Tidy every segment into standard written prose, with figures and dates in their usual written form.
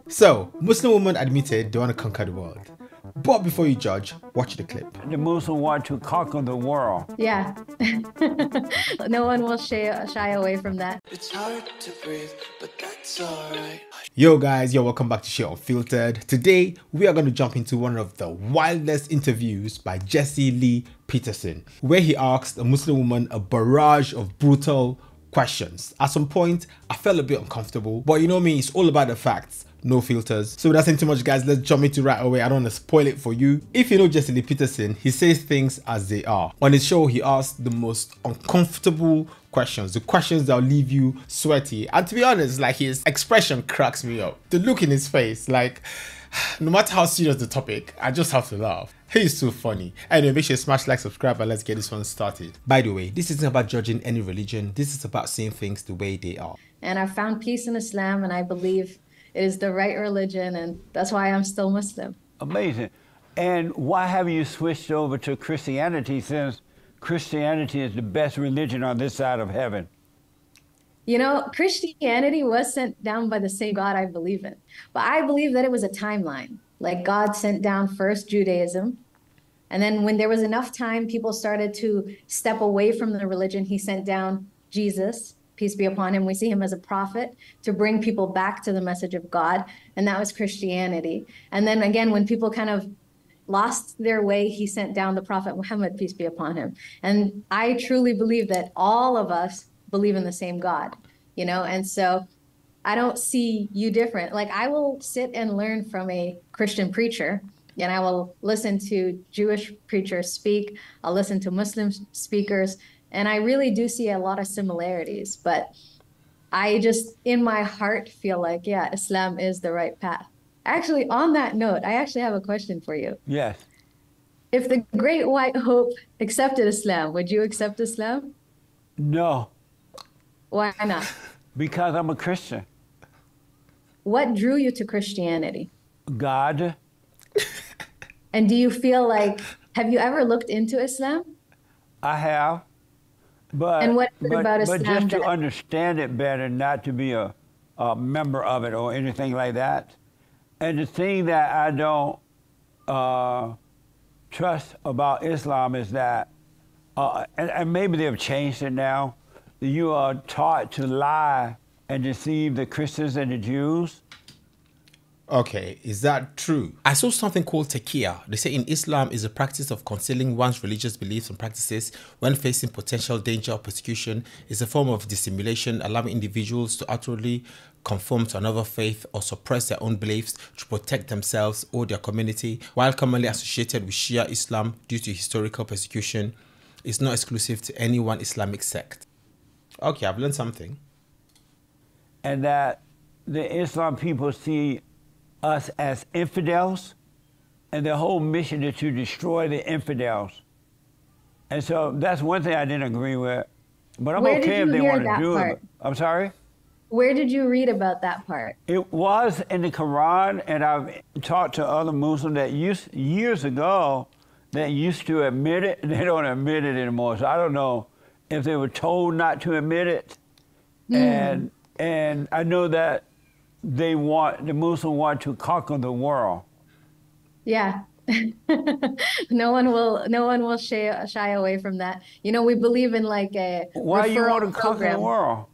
So, Muslim woman admitted they want to conquer the world. But before you judge, watch the clip. The Muslim want to conquer the world. Yeah. No one will shy away from that. It's hard to breathe, but that's alright. Yo guys, welcome back to Shae Unfiltered. Today, we are going to jump into one of the wildest interviews by Jesse Lee Peterson, where he asked a Muslim woman a barrage of brutal questions. At some point, I felt a bit uncomfortable, but you know me, it's all about the facts. No filters. So without saying too much, guys, let's jump into right away. I don't want to spoil it for you. If you know Jesse Lee Peterson, he says things as they are. On his show, he asks the most uncomfortable questions, the questions that'll leave you sweaty. And to be honest, like, his expression cracks me up. The look in his face, like, no matter how serious the topic, I just have to laugh. He's so funny. Anyway, make sure you smash like, subscribe, and let's get this one started. By the way, this isn't about judging any religion. This is about seeing things the way they are. And I found peace in Islam, and I believe it is the right religion, and that's why I'm still Muslim. Amazing. And why have you switched over to Christianity, since Christianity is the best religion on this side of heaven? You know, Christianity was sent down by the same God I believe in. But I believe that it was a timeline. Like, God sent down first Judaism, and then when there was enough time, people started to step away from the religion. He sent down Jesus, peace be upon him. We see him as a prophet to bring people back to the message of God. And that was Christianity. And then again, when people kind of lost their way, he sent down the prophet Muhammad, peace be upon him. And I truly believe that all of us believe in the same God, you know? And so I don't see you different. Like, I will sit and learn from a Christian preacher, and I will listen to Jewish preachers speak. I'll listen to Muslim speakers. And I really do see a lot of similarities, but I just, in my heart, feel like, yeah, Islam is the right path. Actually, on that note, I actually have a question for you. Yes. If the Great White Hope accepted Islam, would you accept Islam? No, Why not? because I'm a Christian. What drew you to Christianity? God. And do you feel like, have you ever looked into Islam? I have. But, And what is it about but Islam just to that- understand it better, not to be a member of it or anything like that. And the thing that I don't trust about Islam is that, and maybe they've changed it now, you are taught to lie and deceive the Christians and the Jews. Okay, is that true? I saw something called taqiyya. They say in Islam is a practice of concealing one's religious beliefs and practices when facing potential danger or persecution. It's a form of dissimulation, allowing individuals to outwardly conform to another faith or suppress their own beliefs to protect themselves or their community. While commonly associated with Shia Islam due to historical persecution, it's not exclusive to any one Islamic sect. Okay, I've learned something. And that the Islam people see us as infidels, and their whole mission is to destroy the infidels. And so that's one thing I didn't agree with. But I'm Where did okay if you they hear want to that do part? it. I'm sorry? Where did you read about that part? It was in the Quran, and I've talked to other Muslims that years ago that used to admit it, and they don't admit it anymore. So I don't know if they were told not to admit it. And I know that the Muslims want to conquer the world. Yeah. No one will shy away from that. You know, we believe in like a Why you referral want to conquer the program. world?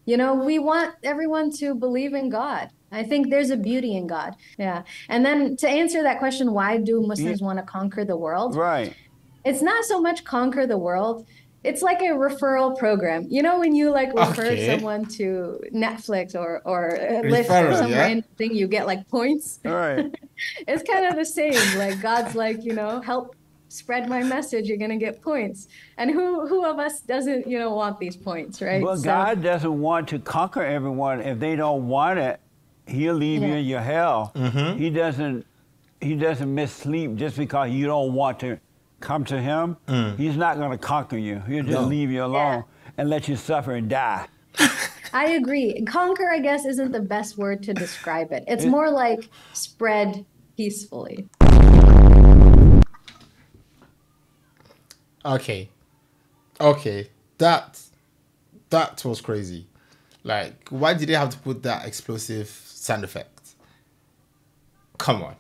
You know, we want everyone to believe in God. I think there's a beauty in God. Yeah. And then to answer that question, why do Muslims want to conquer the world? Right. It's not so much conquer the world. It's like a referral program. You know, when you like refer Okay. someone to Netflix or Lyft or Referral, some yeah? random thing, you get like points. All right. It's kind of the same. Like, God's like, you know, help spread my message, you're gonna get points. And who of us doesn't, you know, want these points, right? But So- God doesn't want to conquer everyone. If they don't want it, He'll leave you Yeah. in your hell. He doesn't miss sleep just because you don't want to come to Him. He's not going to conquer you. He'll just No. leave you alone and let you suffer and die. I agree. Conquer, I guess, isn't the best word to describe it. It's more like spread peacefully. Okay, that was crazy. Like, why did they have to put that explosive sound effect? come on.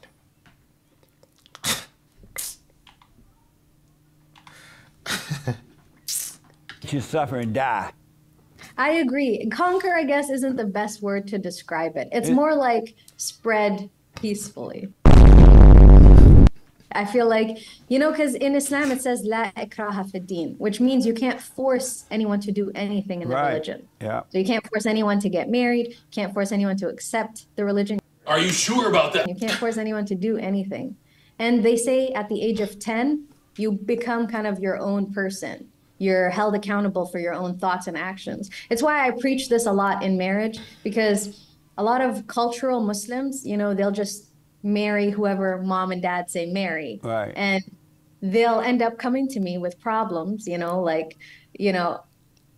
To suffer and die. I agree. Conquer, I guess, isn't the best word to describe it. It's more like spread peacefully. I feel like, you know, because in Islam it says la ikraha fi din, which means you can't force anyone to do anything in the religion. Yeah. So you can't force anyone to get married, can't force anyone to accept the religion. Are you sure about that? You can't force anyone to do anything. And they say at the age of 10, you become kind of your own person. You're held accountable for your own thoughts and actions. It's why I preach this a lot in marriage, because a lot of cultural Muslims, you know, they'll just marry whoever mom and dad say marry. Right. And they'll end up coming to me with problems, you know, like, you know,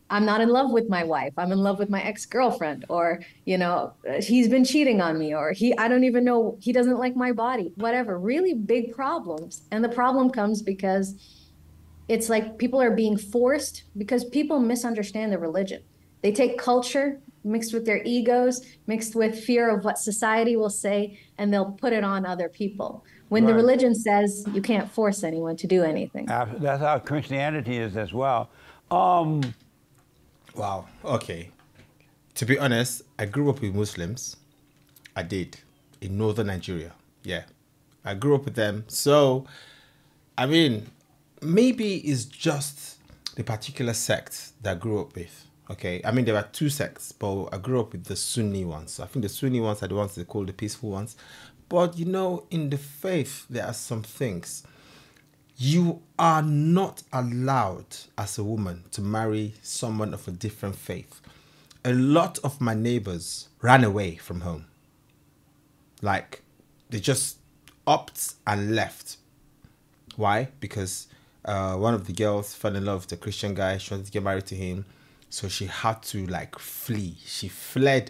I'm not in love with my wife. I'm in love with my ex-girlfriend, or, you know, he's been cheating on me, or I don't even know, he doesn't like my body, whatever, really big problems. And the problem comes because it's like people are being forced, because people misunderstand the religion. They take culture mixed with their egos, mixed with fear of what society will say, and they'll put it on other people. When the religion says you can't force anyone to do anything. That's how Christianity is as well. Wow. Okay. To be honest, I grew up with Muslims. I did. In northern Nigeria. Yeah. I grew up with them. So, I mean, maybe it's just the particular sect that I grew up with. Okay. I mean, there were two sects, but I grew up with the Sunni ones. So I think the Sunni ones are the ones they call the peaceful ones. But, you know, in the faith, there are some things. You are not allowed as a woman to marry someone of a different faith. A lot of my neighbors ran away from home. Like, they just upped and left. Why? Because one of the girls fell in love with a Christian guy. She wanted to get married to him. So she had to, like, flee. She fled.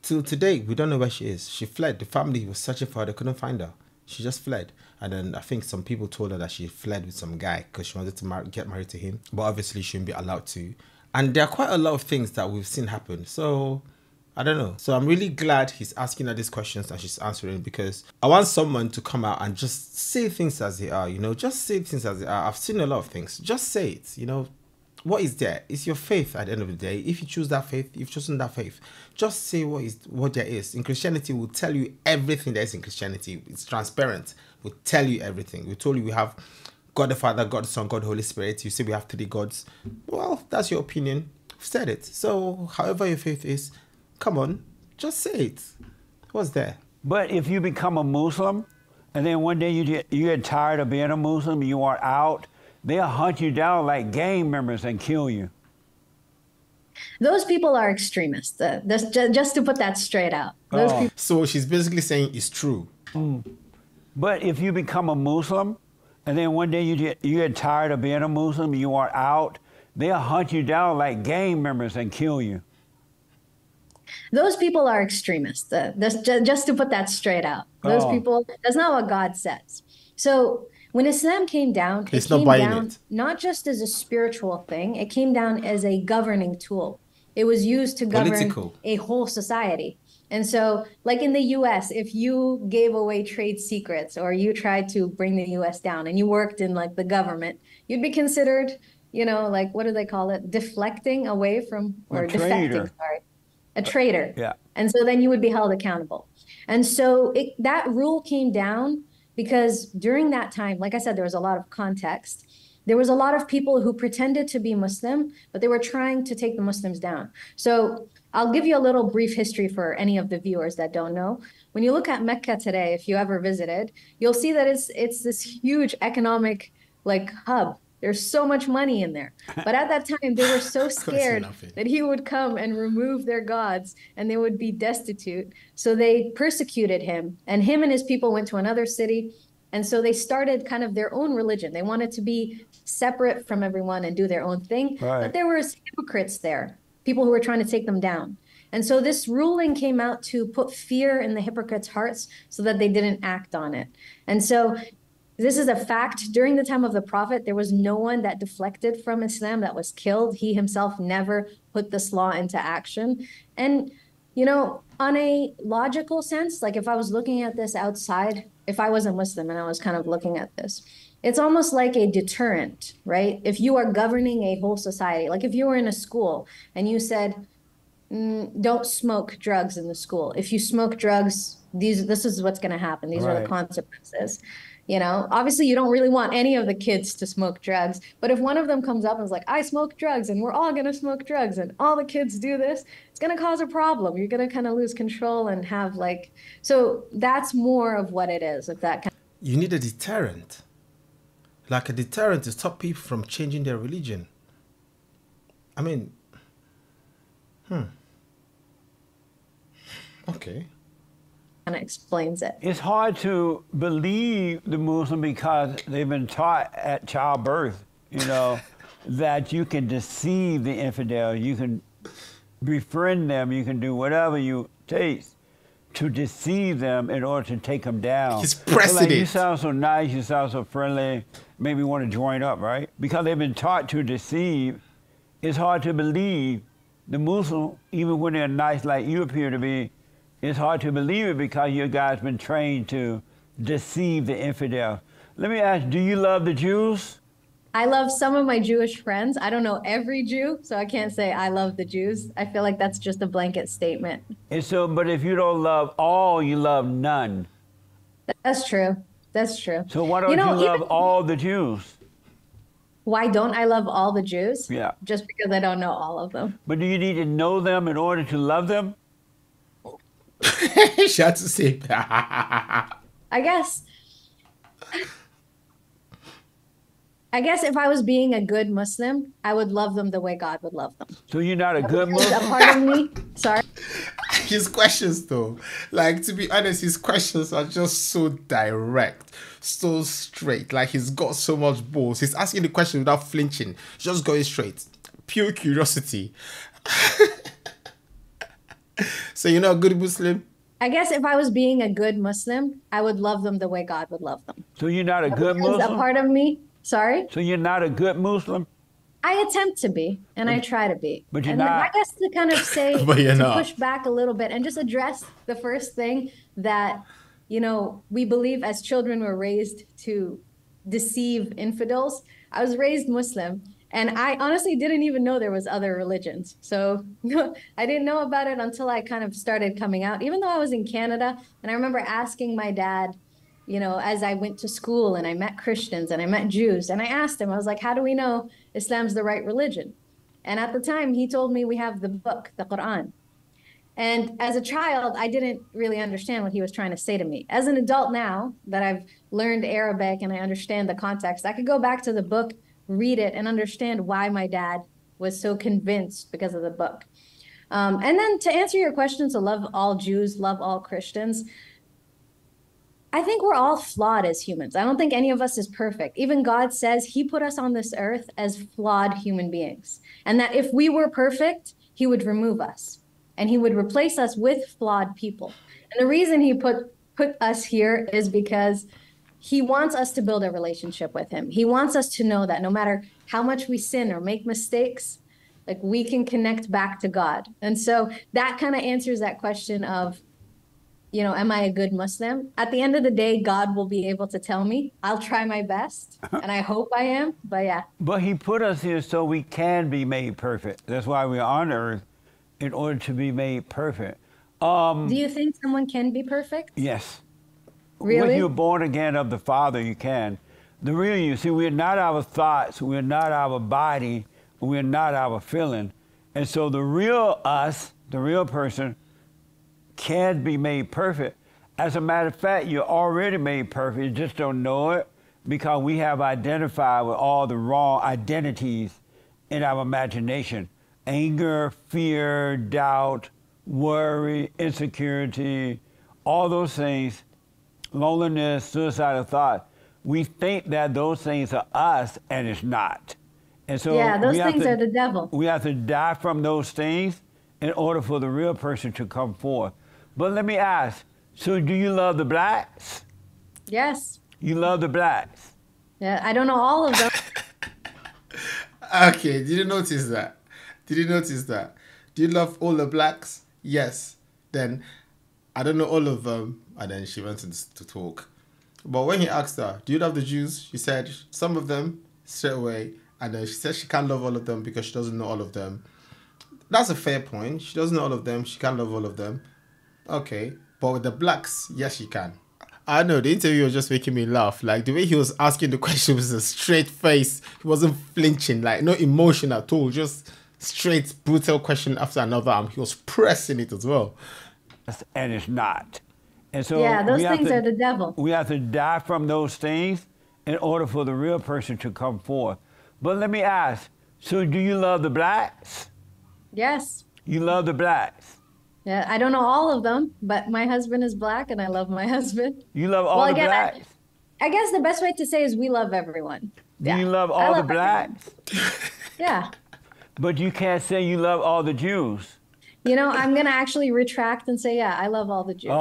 Till today, we don't know where she is. She fled. The family was searching for her. They couldn't find her. She just fled. And then I think some people told her that she fled with some guy because she wanted to get married to him. But obviously, she shouldn't be allowed to. And there are quite a lot of things that we've seen happen. So, I don't know. So, I'm really glad he's asking her these questions and she's answering, because I want someone to come out and just say things as they are, you know. Just say things as they are. I've seen a lot of things. Just say it, you know. What is there? It's your faith at the end of the day. If you choose that faith, you've chosen that faith. Just say what there is. In Christianity, we'll tell you everything there is in Christianity. It's transparent. We'll tell you everything. We told you we have God the Father, God the Son, God the Holy Spirit. You say we have 3 gods. Well, that's your opinion. We've said it. So, however your faith is, come on, just say it. What's there? But if you become a Muslim, and then one day you get tired of being a Muslim, you want out, they'll hunt you down like gang members and kill you. Those people are extremists. Just to put that straight out. Those people. So she's basically saying it's true. But if you become a Muslim, and then one day you get tired of being a Muslim, you want out, they'll hunt you down like gang members and kill you. Those people are extremists. Just to put that straight out. Those people, that's not what God says. So when Islam came down, it came down not just as a spiritual thing, it came down as a governing tool. It was used to govern a whole society. And so, like in the US, if you gave away trade secrets or you tried to bring the US down and you worked in like the government, you'd be considered, you know, like, what do they call it? Deflecting away from, or defecting, sorry. A traitor. Yeah. And so then you would be held accountable. And so that rule came down because during that time, like I said, there was a lot of context. There was a lot of people who pretended to be Muslim, but they were trying to take the Muslims down. So I'll give you a little brief history for any of the viewers that don't know. When you look at Mecca today, if you ever visited, you'll see that it's this huge economic like hub. There's so much money in there. But at that time, they were so scared that he would come and remove their gods and they would be destitute. So they persecuted him, and him and his people went to another city. And so they started kind of their own religion. They wanted to be separate from everyone and do their own thing. Right. But there were hypocrites there, people who were trying to take them down. And so this ruling came out to put fear in the hypocrites' hearts so that they didn't act on it. And so this is a fact. During the time of the Prophet, there was no one that deflected from Islam that was killed. He himself never put this law into action. And On a logical sense, like if I was looking at this outside, if I wasn't Muslim and I was kind of looking at this, it's almost like a deterrent, right? If you are governing a whole society, like if you were in a school and you said, don't smoke drugs in the school. If you smoke drugs, this is what's going to happen. These are the consequences. Obviously you don't really want any of the kids to smoke drugs, but if one of them comes up and is like, I smoke drugs and we're all going to smoke drugs and all the kids do this, it's going to cause a problem. You're going to kind of lose control and have so that's more of what it is. If that You need a deterrent. Like a deterrent to stop people from changing their religion. I mean, okay. kind of explains it. It's hard to believe the Muslim because they've been taught at childbirth, that you can deceive the infidel, you can befriend them, you can do whatever you taste to deceive them in order to take them down. He's pressing like, it. You sound so nice, you sound so friendly, maybe want to join up, right? Because they've been taught to deceive, it's hard to believe the Muslim, even when they're nice like you appear to be, it's hard to believe it because your guy's been trained to deceive the infidel. Let me ask, do you love the Jews? I love some of my Jewish friends. I don't know every Jew, so I can't say I love the Jews. I feel like that's just a blanket statement. And so, but if you don't love all, you love none. That's true. That's true. So why don't you love all the Jews? Why don't I love all the Jews? Yeah. Just because I don't know all of them. But do you need to know them in order to love them? She had to say. I guess if I was being a good Muslim, I would love them the way God would love them. So you're not a good Muslim? A part of me, sorry. His questions, though, like, to be honest, his questions are just so direct, so straight. Like, he's got so much balls. He's asking the question without flinching, just going straight. Pure curiosity. So you're not a good Muslim? I guess if I was being a good Muslim, I would love them the way God would love them. So you're not a good Muslim? A part of me, sorry? So you're not a good Muslim? I attempt to be, and I try to be. But you're and not. I guess to kind of say, But you're not. push back a little bit and just address the first thing that, we believe as children we're raised to deceive infidels. I was raised Muslim, and I honestly didn't even know there was other religions. So I didn't know about it until I kind of started coming out, even though I was in Canada. And I remember asking my dad, as I went to school and I met Christians and I met Jews, and I asked him, I was like, how do we know Islam's the right religion? And at the time, he told me we have the book, the Quran. And as a child, I didn't really understand what he was trying to say to me. As an adult now that I've learned Arabic and I understand the context, I could go back to the book, read it, and understand why my dad was so convinced because of the book. And then to answer your question, to love all Jews, love all Christians, I think we're all flawed as humans. I don't think any of us is perfect. Even God says he put us on this earth as flawed human beings. And that if we were perfect, he would remove us and he would replace us with flawed people. And the reason he put us here is because he wants us to build a relationship with him. He wants us to know that no matter how much we sin or make mistakes, like we can connect back to God. And so that kind of answers that question of, am I a good Muslim? At the end of the day, God will be able to tell me. I'll try my best, and I hope I am, but yeah. But he put us here so we can be made perfect. That's why we're on earth, in order to be made perfect. Do you think someone can be perfect? Yes. Really? When you're born again of the Father, you can. The real you, see, we're not our thoughts, we're not our body, we're not our feeling. And so the real us, the real person, can be made perfect. As a matter of fact, you're already made perfect, you just don't know it because we have identified with all the wrong identities in our imagination. Anger, fear, doubt, worry, insecurity, all those things, loneliness, suicidal thought. We think that those things are us, and it's not. And so yeah, those things are the devil. We have to die from those things in order for the real person to come forth. But let me ask, so do you love the blacks? Yes. You love the blacks? Yeah, I don't know all of them. Okay, did you notice that? Do you love all the blacks? Yes. Then I don't know all of them. And then she went to talk. But when he asked her, do you love the Jews? She said some of them straight away. And then she said she can't love all of them because she doesn't know all of them. That's a fair point. She doesn't know all of them. She can't love all of them. Okay. But with the blacks, yes, she can. I know, the interview was just making me laugh. Like, the way he was asking the question was a straight face. He wasn't flinching, like, no emotion at all. Just straight, brutal question after another. And he was pressing it as well. And it's not. And so Yeah, those things are the devil. We have to die from those things in order for the real person to come forth. But let me ask, so do you love the blacks? Yes. You love the blacks? Yeah, I don't know all of them, but my husband is black and I love my husband. You love all the blacks? I guess the best way to say is we love everyone. Do you love all the blacks? Yeah. But you can't say you love all the Jews. You know, I'm going to actually retract and say, yeah, I love all the Jews.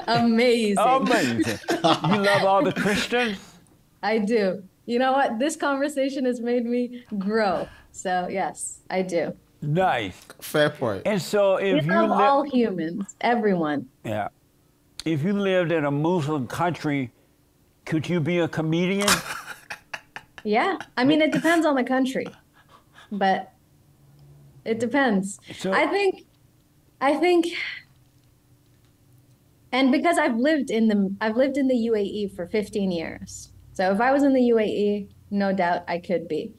Amazing. Amazing. You love all the Christians? I do. You know what? This conversation has made me grow. So, yes, I do. Nice. Fair point. And so if you love all humans, everyone. Yeah. If you lived in a Muslim country, could you be a comedian? Yeah. I mean, it depends on the country, but it depends. So, I think, and because I've lived in the UAE for 15 years. So if I was in the UAE, no doubt I could be.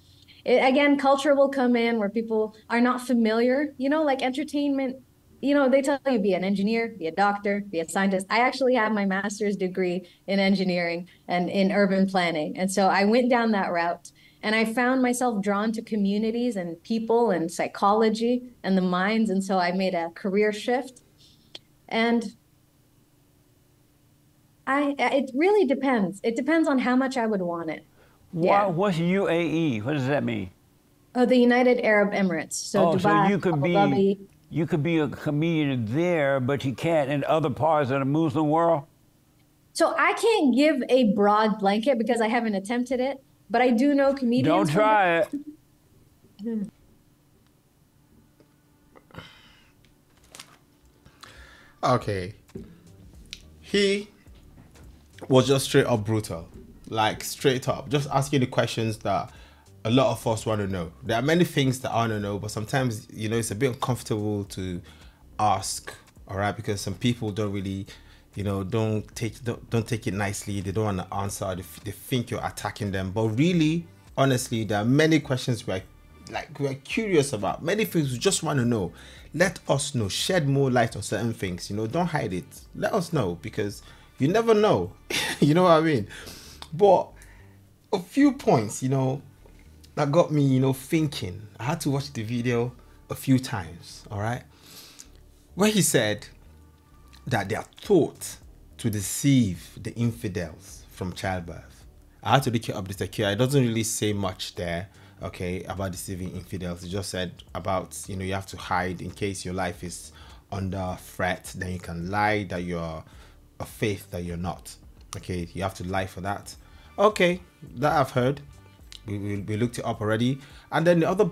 Again, culture will come in where people are not familiar, you know, like entertainment, you know, they tell you be an engineer, be a doctor, be a scientist. I actually have my master's degree in engineering and in urban planning. And so I went down that route and I found myself drawn to communities and people and psychology and the minds. And so I made a career shift. And it really depends. It depends on how much I would want it. Yeah. What's UAE? What does that mean? Oh, the United Arab Emirates. So Dubai, so you could be a comedian there, but you can't in other parts of the Muslim world? So I can't give a broad blanket because I haven't attempted it, but I do know comedians. Don't try it. Okay. He was just straight up brutal. Like, straight up. Just asking the questions that a lot of us want to know. There are many things that I want to know, but sometimes, you know, it's a bit uncomfortable to ask, all right? Because some people don't really, you know, don't take it nicely. They don't want to answer. They think you're attacking them. But really, honestly, there are many questions we're curious about. Many things we just want to know. Let us know. Shed more light on certain things. You know, don't hide it. Let us know, because you never know. You know what I mean? But a few points, you know, that got me, you know, thinking. I had to watch the video a few times, all right? Where he said that they are taught to deceive the infidels from childbirth. I had to look it up, the Tequila. It doesn't really say much there, okay, about deceiving infidels. It just said about, you know, you have to hide in case your life is under threat. Then you can lie that you're a faith that you're not. Okay, you have to lie for that. Okay, that I've heard. We looked it up already. And then the other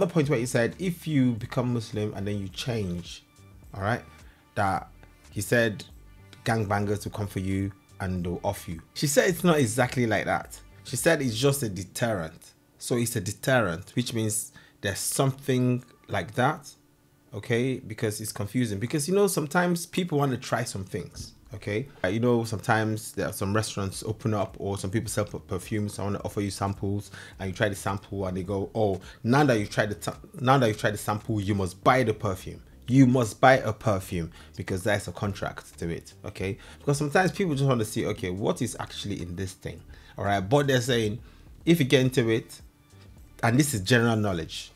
point where he said, if you become Muslim and then you change, all right, that he said gangbangers will come for you and they'll off you. She said it's not exactly like that. She said it's just a deterrent. So it's a deterrent, which means there's something like that, okay? Because it's confusing. Because, you know, sometimes people want to try some things. Okay, you know, sometimes there are some restaurants open up, or some people sell perfumes. I want to offer you samples, and you try the sample, and they go, "Oh, now that you've tried the sample, you must buy the perfume. You must buy a perfume because there's a contract to it." Okay, because sometimes people just want to see, okay, what is actually in this thing, all right? But they're saying, if you get into it, and this is general knowledge,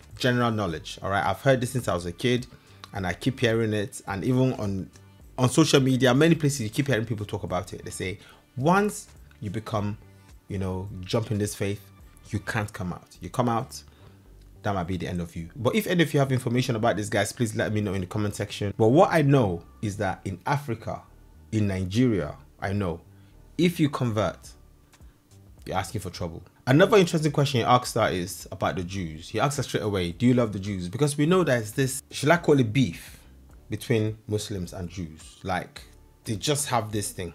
all right? I've heard this since I was a kid, and I keep hearing it, and even on social media, many places, you keep hearing people talk about it. They say, once you become, you know, jump in this faith, you can't come out. You come out, that might be the end of you. But if any of you have information about this, guys, please let me know in the comment section. But what I know is that in Africa, in Nigeria, I know, if you convert, you're asking for trouble. Another interesting question he asked her is about the Jews. He asked her straight away, do you love the Jews? Because we know there's this, should I call it beef, between Muslims and Jews. Like, they just have this thing.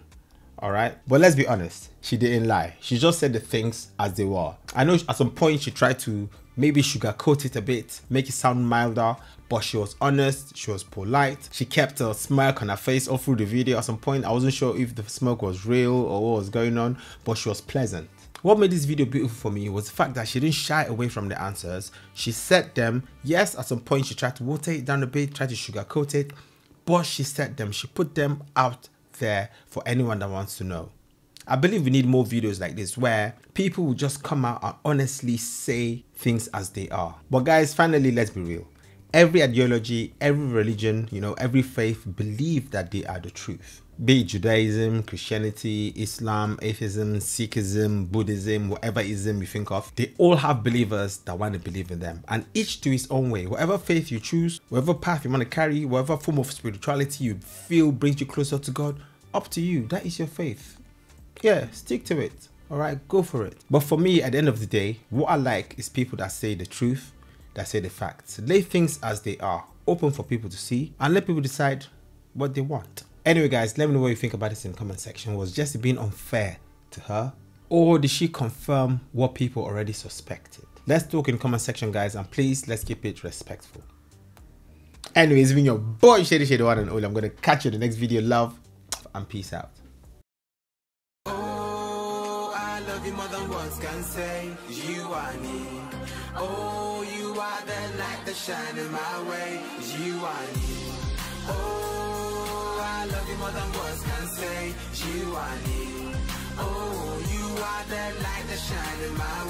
All right, but let's be honest, she didn't lie. She just said the things as they were. I know at some point she tried to maybe sugarcoat it a bit, make it sound milder, but she was honest, she was polite. She kept a smirk on her face all through the video. At some point, I wasn't sure if the smirk was real or what was going on, but she was pleasant. What made this video beautiful for me was the fact that she didn't shy away from the answers. She said them. Yes, at some point she tried to water it down a bit, tried to sugarcoat it, but she said them. She put them out there for anyone that wants to know. I believe we need more videos like this where people will just come out and honestly say things as they are. But guys, finally, let's be real. Every ideology, every religion, you know, every faith believe that they are the truth. Be it Judaism, Christianity, Islam, atheism, Sikhism, Buddhism, whatever ism you think of, they all have believers that want to believe in them, and each to his own way. Whatever faith you choose, whatever path you want to carry, whatever form of spirituality you feel brings you closer to God, up to you. That is your faith. Yeah, stick to it. All right, go for it. But for me, at the end of the day, what I like is people that say the truth, that say the facts. Lay things as they are, open for people to see, and let people decide what they want. Anyway guys, let me know what you think about this in the comment section. Was Jessie being unfair to her, or did she confirm what people already suspected? Let's talk in the comment section guys, and please let's keep it respectful. Anyways, it's been your boy Shady one and only. I'm gonna catch you in the next video. Love and peace out. Oh, I love you more than words can say. You are me. Oh, you are the light that shine in my way. You are me. Oh, I love you more than words can say. You are me. Oh, you are the light that shine in my way.